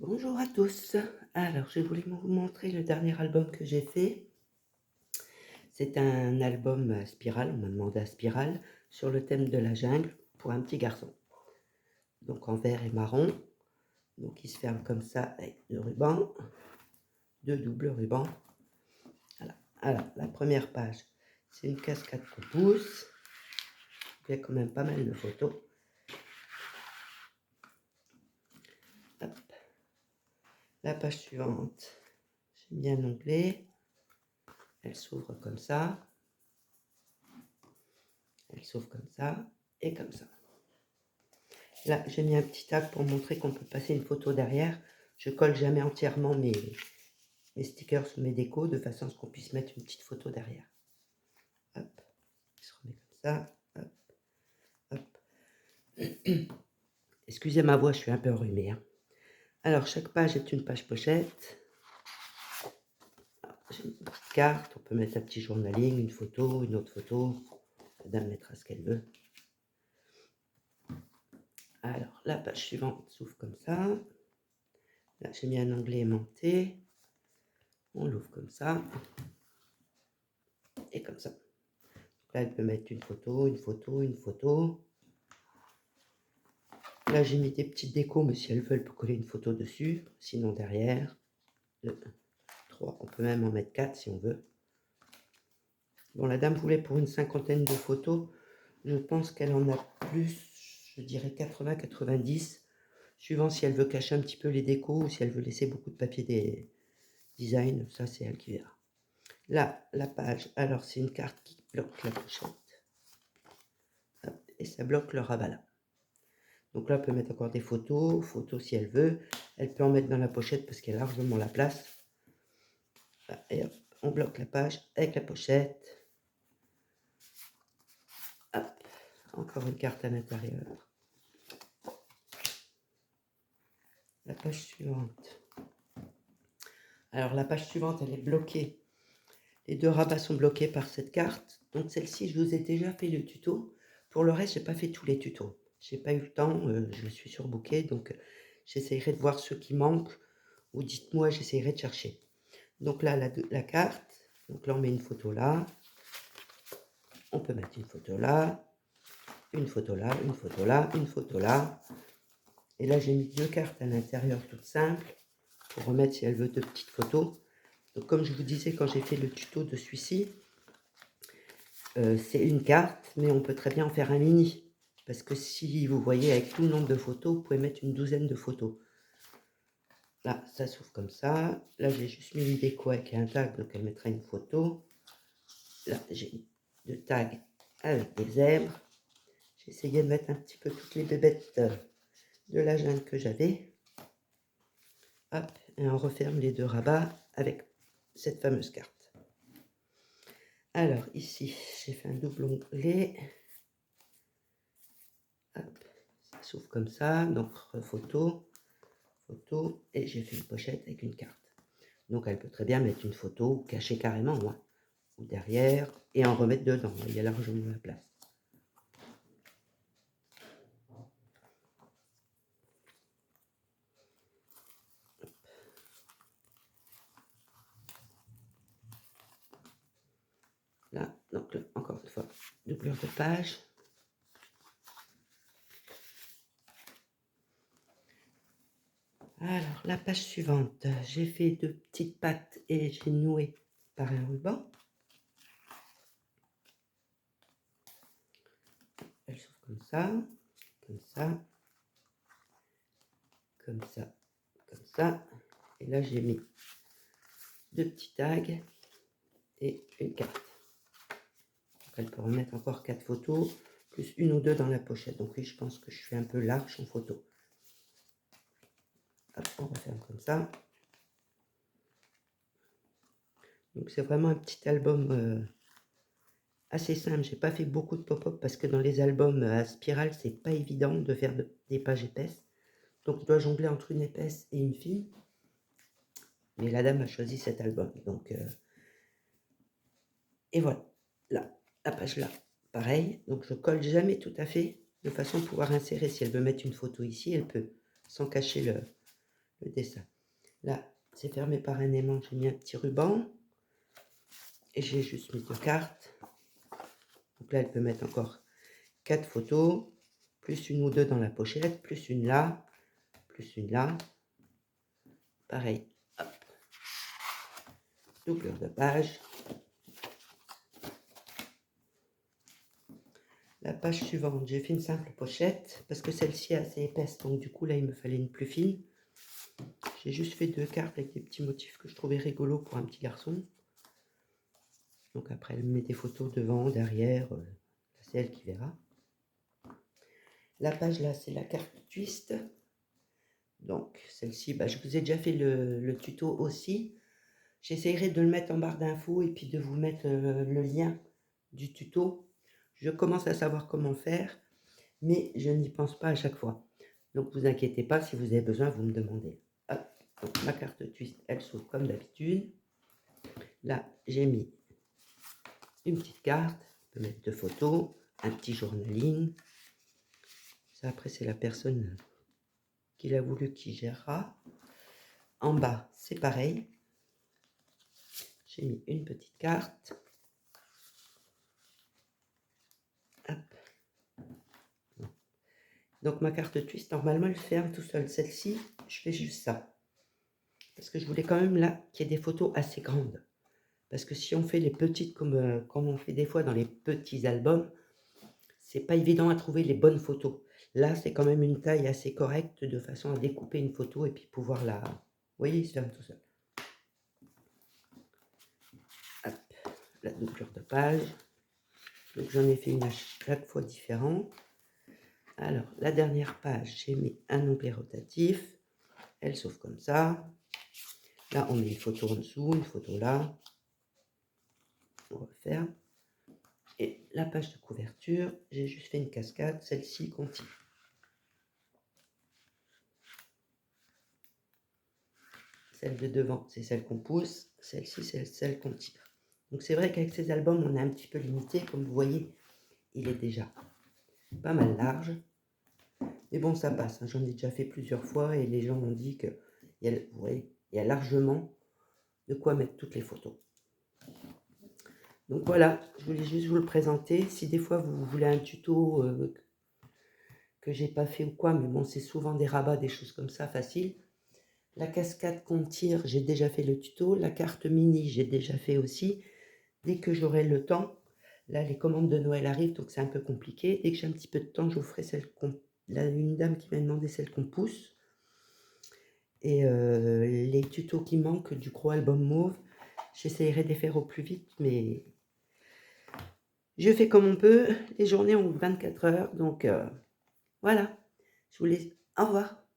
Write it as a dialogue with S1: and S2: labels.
S1: Bonjour à tous. Alors, je voulais vous montrer le dernier album que j'ai fait. C'est un album à spirale, on m'a demandé à spirale, sur le thème de la jungle pour un petit garçon. Donc en vert et marron. Donc il se ferme comme ça avec deux rubans, deux doubles rubans. Voilà. Alors, la première page, c'est une cascade qu'on pousse. Il y a quand même pas mal de photos. Hop. La page suivante, j'ai mis un onglet. Elle s'ouvre comme ça. Elle s'ouvre comme ça et comme ça. Là, j'ai mis un petit tag pour montrer qu'on peut passer une photo derrière. Je colle jamais entièrement mes stickers ou mes décos de façon à ce qu'on puisse mettre une petite photo derrière. Hop, il se remet comme ça. Hop, hop. Excusez ma voix, je suis un peu enrhumée, hein. Alors, chaque page est une page pochette. J'ai une petite carte, on peut mettre un petit journaling, une photo, une autre photo. La dame mettra ce qu'elle veut. Alors, la page suivante s'ouvre comme ça. Là, j'ai mis un onglet aimanté. On l'ouvre comme ça. Et comme ça. Là, elle peut mettre une photo, une photo, une photo. Là, j'ai mis des petites décos, mais si elles veulent, peut coller une photo dessus. Sinon, derrière, 2, 3, on peut même en mettre 4 si on veut. Bon, la dame voulait pour une cinquantaine de photos. Je pense qu'elle en a plus, je dirais 80-90, suivant si elle veut cacher un petit peu les décos ou si elle veut laisser beaucoup de papier des design. Ça, c'est elle qui verra. Là, la page, alors c'est une carte qui bloque la pochette. Hop, et ça bloque le rabat là. Donc là, elle peut mettre encore des photos, photos si elle veut. Elle peut en mettre dans la pochette parce qu'il y a largement la place. Et hop, on bloque la page avec la pochette. Hop, encore une carte à l'intérieur. La page suivante. Alors la page suivante, elle est bloquée. Les deux rabats sont bloqués par cette carte. Donc celle-ci, je vous ai déjà fait le tuto. Pour le reste, je n'ai pas fait tous les tutos. J'ai pas eu le temps, je suis surbookée, donc j'essaierai de voir ceux qui manquent. Ou dites-moi, j'essaierai de chercher. Donc là, la carte. Donc là, on met une photo là. On peut mettre une photo là. Une photo là, une photo là, une photo là. Et là, j'ai mis deux cartes à l'intérieur toutes simples pour remettre si elle veut deux petites photos. Donc comme je vous disais quand j'ai fait le tuto de celui-ci, c'est une carte, mais on peut très bien en faire un mini. Parce que si vous voyez avec tout le nombre de photos, vous pouvez mettre une douzaine de photos. Là, ça s'ouvre comme ça. Là, j'ai juste mis une déco avec un tag, donc elle mettra une photo. Là, j'ai mis deux tags avec des zèbres. J'ai essayé de mettre un petit peu toutes les bébêtes de la jungle que j'avais. Hop, et on referme les deux rabats avec cette fameuse carte. Alors ici, j'ai fait un double onglet. Hop, ça s'ouvre comme ça, donc photo, photo, et j'ai fait une pochette avec une carte. Donc elle peut très bien mettre une photo, cacher carrément, hein, ou derrière, et en remettre dedans. Il y a largement la place. Là, donc là, encore une fois, doublure de page. Alors, la page suivante, j'ai fait deux petites pattes et j'ai noué par un ruban. Elle s'ouvre comme ça, comme ça, comme ça, comme ça. Et là, j'ai mis deux petits tags et une carte. Donc, elle peut remettre encore 4 photos, plus une ou deux dans la pochette. Donc oui, je pense que je suis un peu large en photo. Hop, on referme comme ça. Donc c'est vraiment un petit album assez simple. J'ai pas fait beaucoup de pop-up parce que dans les albums à spirale, c'est pas évident de faire des pages épaisses. Donc je dois jongler entre une épaisse et une fine. Mais la dame a choisi cet album. Donc et voilà. Là, la page là, pareil. Donc je colle jamais tout à fait de façon à pouvoir insérer. Si elle veut mettre une photo ici, elle peut, sans cacher le dessin. Là, c'est fermé par un aimant, j'ai mis un petit ruban. Et j'ai juste mis 2 cartes. Donc là, elle peut mettre encore 4 photos, plus une ou deux dans la pochette, plus une là, plus une là. Pareil, hop. Doublure de page. La page suivante, j'ai fait une simple pochette parce que celle-ci est assez épaisse, donc du coup là il me fallait une plus fine. J'ai juste fait 2 cartes avec des petits motifs que je trouvais rigolos pour un petit garçon. Donc après elle met des photos devant, derrière, c'est elle qui verra. La page là c'est la carte twist. Donc celle-ci, je vous ai déjà fait le tuto aussi. J'essaierai de le mettre en barre d'infos et puis de vous mettre le lien du tuto. Je commence à savoir comment faire, mais je n'y pense pas à chaque fois. Donc vous inquiétez pas, si vous avez besoin, vous me demandez. Hop, donc ma carte twist, elle s'ouvre comme d'habitude. Là, j'ai mis une petite carte, on peut mettre 2 photos, un petit journaling. Ça, après, c'est la personne qui l'a voulu qui gérera. En bas, c'est pareil. J'ai mis une petite carte. Hop. Donc ma carte twist, normalement, elle ferme tout seul. Celle-ci, je fais juste ça. Parce que je voulais quand même là qu'il y ait des photos assez grandes. Parce que si on fait les petites comme on fait des fois dans les petits albums, c'est pas évident à trouver les bonnes photos. Là, c'est quand même une taille assez correcte de façon à découper une photo et puis pouvoir la... Vous voyez, il se ferme tout seul. Hop, la doublure de page. Donc j'en ai fait une à chaque fois différente. Alors, la dernière page, j'ai mis un onglet rotatif. Elle s'ouvre comme ça. Là, on met une photo en dessous, une photo là. On referme. Et la page de couverture, j'ai juste fait une cascade, celle-ci continue. Celle de devant, c'est celle qu'on pousse, celle-ci, c'est celle qu'on tire. Donc c'est vrai qu'avec ces albums, on est un petit peu limité. Comme vous voyez, il est déjà pas mal large. Mais bon, ça passe, hein. J'en ai déjà fait plusieurs fois et les gens m'ont dit que vous voyez, il y a largement de quoi mettre toutes les photos. Donc voilà, je voulais juste vous le présenter. Si des fois vous voulez un tuto que j'ai pas fait ou quoi, mais bon, c'est souvent des rabats, des choses comme ça, faciles. La cascade qu'on tire, j'ai déjà fait le tuto. La carte mini, j'ai déjà fait aussi. Dès que j'aurai le temps, là, les commandes de Noël arrivent, donc c'est un peu compliqué. Dès que j'ai un petit peu de temps, je vous ferai celle qu'on... Là, une dame qui m'a demandé celle qu'on pousse. Et les tutos qui manquent du gros album mauve, j'essaierai de les faire au plus vite, mais je fais comme on peut. Les journées ont 24 heures, donc voilà. Je vous laisse. Au revoir.